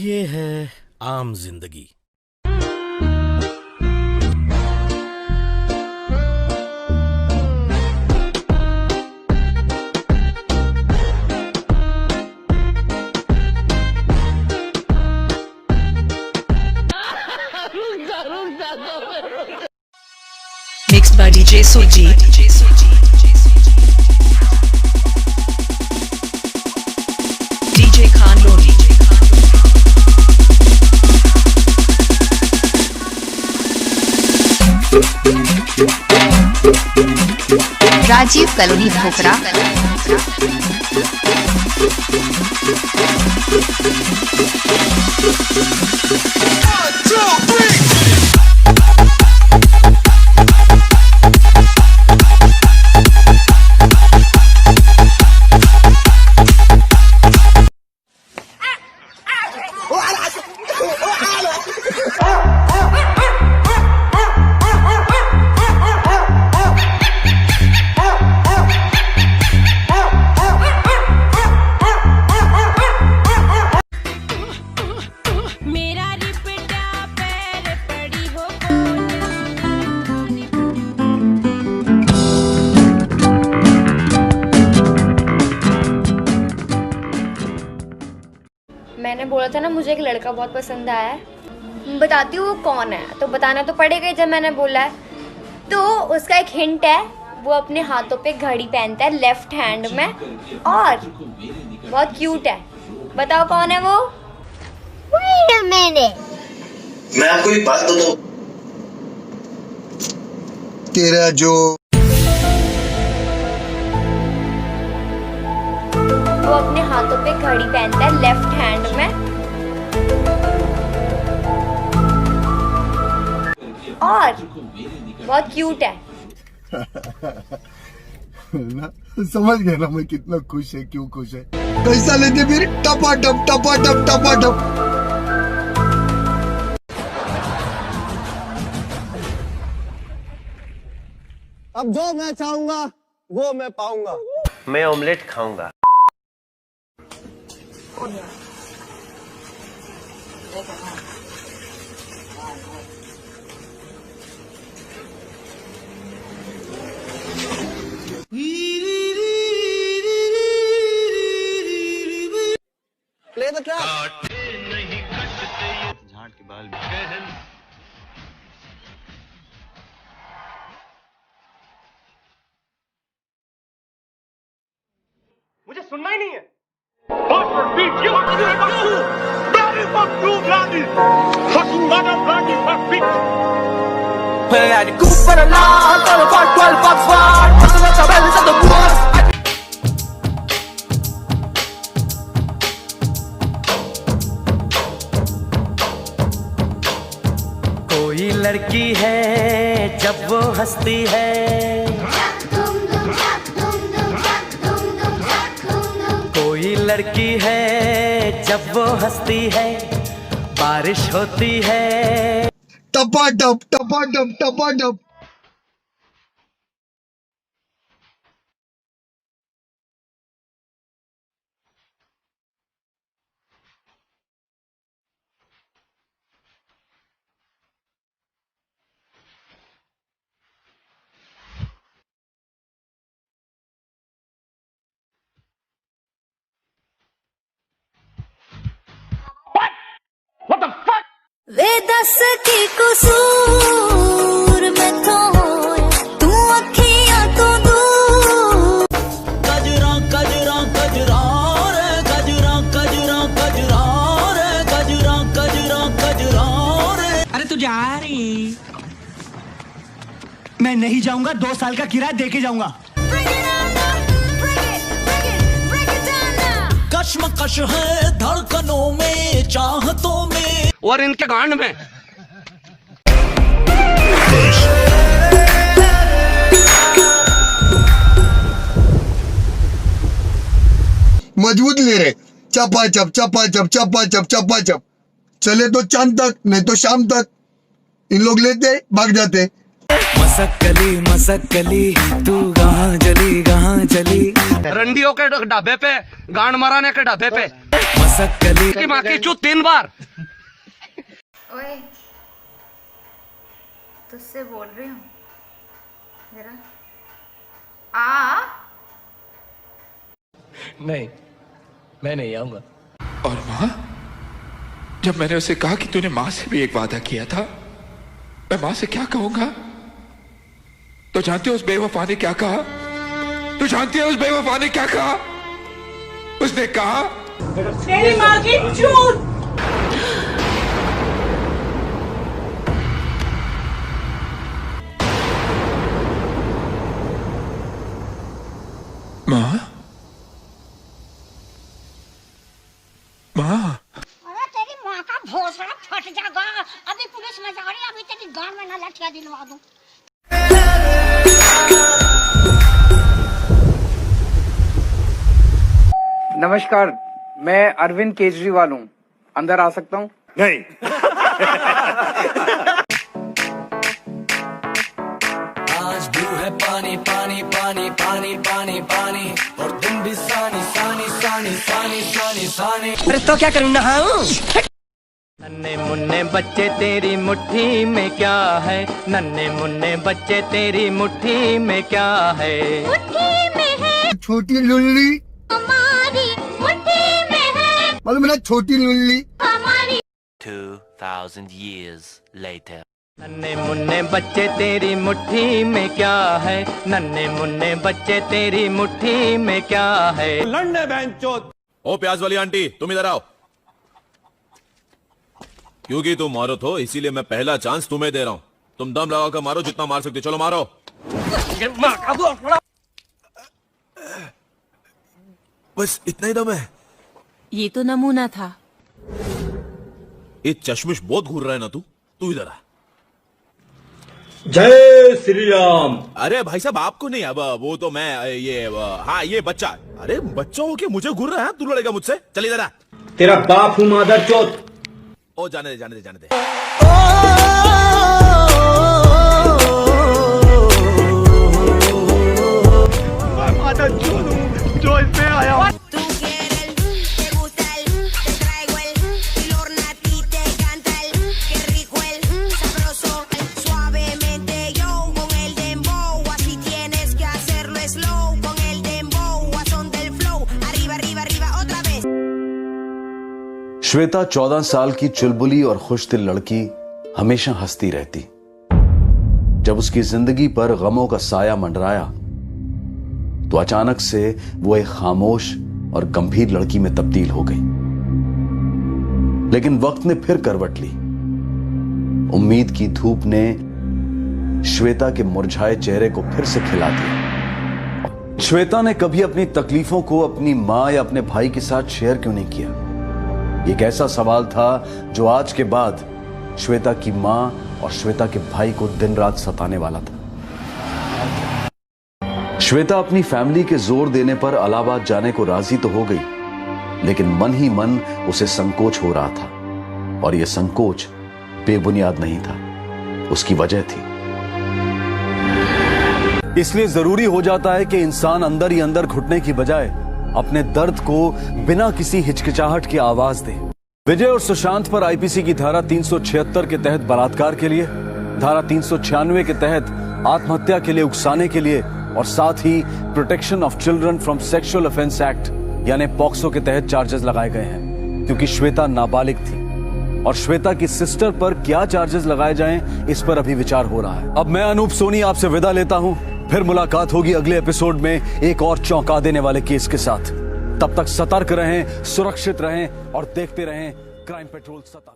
ये है आम जिंदगी। Mixed by DJ Sujit. DJ Khan Lodi. Rajiv colony Bhokra. मैंने बोला था ना मुझे एक लड़का बहुत पसंद आया है, बताती हूँ वो कौन है। तो बताना तो पड़ेगा जब मैंने बोला है। तो उसका एक हिंट है, वो अपने हाथों पे घड़ी पहनता है लेफ्ट हैंड में और बहुत क्यूट है। बताओ कौन है वो? Wait a minute. मैं आपको एक बात बताऊं, तेरा जो वो अपने हाथों पे घड़ी पहनता है लेफ्ट हैंड में और बहुत क्यूट है। ना समझ गया ना मैं कितना खुश है, क्यों खुश है। कैसा लेते फिर टपाटप टपाटप टपाटप। अब जो मैं चाहूंगा वो मैं पाऊंगा। मैं ऑमलेट खाऊंगा। Play the track. झाड़ के बाल मुझे सुनना ही नहीं है। कोई लड़की है जब वो हंसती है, कोई लड़की है जब वो हंसती है, बारिश होती है। टपाटप टपाटप टपाटप। वे दस की कसूर में तो तू अखियां तो दूर। गजरा गजरा गजरा रे गजरा गजरा गजरा रे गजरा गजरा गजरा रे। अरे तू जा रही? मैं नहीं जाऊंगा, 2 साल का किराया दे के जाऊंगा। कश्मकश है धड़कनों में, चाहतों में और इनके गांड में। मजबूत ले रहे, चपाचप चपाचप चपाचप चपाचप। चले तो चांद तक, नहीं तो शाम तक। इन लोग लेते भाग जाते। मसक गली तू कहाँ चली कहाँ चली। रंडियों के ढाबे पे, गांड मराने के ढाबे पे। की माँ की चूत 3 बार। ओए तुझसे बोल रही हूँ जरा आ। नहीं, मैं नहीं आऊंगा। और माँ, जब मैंने उसे कहा कि तूने माँ से भी एक वादा किया था, मैं माँ से क्या कहूंगा? तो जानते हो उस बेवफा ने क्या कहा? तू जानती है उस बेवफा ने क्या कहा? उसने कहा तेरी माँ की चूत। माँ, माँ, अरे तेरी माँ का भोसड़ा फट जाएगा। अभी पुलिस में जा रही है, अभी तेरी गांड में ना लठिया दिलवा दूं। नमस्कार, मैं अरविंद केजरीवाल हूँ। अंदर आ सकता हूँ? नहीं। आज ब्लू है पानी पानी पानी पानी पानी पानी, और तुम भी सानी सानी सानी सानी सानी सानी। अरे तो क्या करूँ, नहाऊं? नन्हे मुन्ने बच्चे तेरी मुट्ठी में क्या है? नन्हे मुन्ने बच्चे तेरी मुट्ठी में क्या है? मुट्ठी में है छोटी लुल्ली, हमारी मुट्ठी में है मालूम है ना, छोटी लुल्ली। हमारी। 2000 years later. नन्हे मुन्ने बच्चे तेरी मुट्ठी में क्या है? नन्हे मुन्ने बच्चे तेरी मुट्ठी में क्या है? लड़ने बेंचोद। ओ प्याज वाली आंटी, तुम इधर आओ। क्योंकि तुम मारो तो इसीलिए मैं पहला चांस तुम्हें दे रहा हूं। तुम दम लगा कर मारो, जितना मार सकते। चलो मारो। बस इतना ही दम है। ये तो नमूना था। ये चश्मिश बहुत घूर रहा है ना तू इधर आ। जय श्री राम। अरे भाई साहब, आपको नहीं, अब वो तो मैं हाँ ये बच्चा। अरे बच्चा हो के मुझे घूर रहा है, तू लड़ेगा मुझसे? चल इधर आ। तेरा बाप हूँ मादर चौथ। ओ जाने दे। मादर चौथ जो इसमें आया। श्वेता 14 साल की चुलबुली और खुशदिल लड़की हमेशा हंसती रहती। जब उसकी जिंदगी पर गमों का साया मंडराया तो अचानक से वो एक खामोश और गंभीर लड़की में तब्दील हो गई। लेकिन वक्त ने फिर करवट ली। उम्मीद की धूप ने श्वेता के मुरझाए चेहरे को फिर से खिला दिया। श्वेता ने कभी अपनी तकलीफों को अपनी मां या अपने भाई के साथ शेयर क्यों नहीं किया? एक ऐसा सवाल था जो आज के बाद श्वेता की मां और श्वेता के भाई को दिन रात सताने वाला था। श्वेता अपनी फैमिली के जोर देने पर इलाहाबाद जाने को राजी तो हो गई, लेकिन मन ही मन उसे संकोच हो रहा था। और यह संकोच बेबुनियाद नहीं था, उसकी वजह थी। इसलिए जरूरी हो जाता है कि इंसान अंदर ही अंदर घुटने की बजाय अपने दर्द को बिना किसी हिचकिचाहट की आवाज दे। विजय और सुशांत पर आईपीसी की धारा 376 के तहत बलात्कार के लिए, धारा 396 के तहत आत्महत्या के लिए उकसाने के लिए और साथ ही protection of children from sexual offence act यानी पॉक्सो के तहत चार्जेस लगाए गए हैं, क्योंकि श्वेता नाबालिग थी। और श्वेता की सिस्टर पर क्या चार्जेस लगाए जाएं, इस पर अभी विचार हो रहा है। अब मैं अनूप सोनी आपसे विदा लेता हूं। फिर मुलाकात होगी अगले एपिसोड में एक और चौंका देने वाले केस के साथ। तब तक सतर्क रहें, सुरक्षित रहें और देखते रहें क्राइम पेट्रोल सता।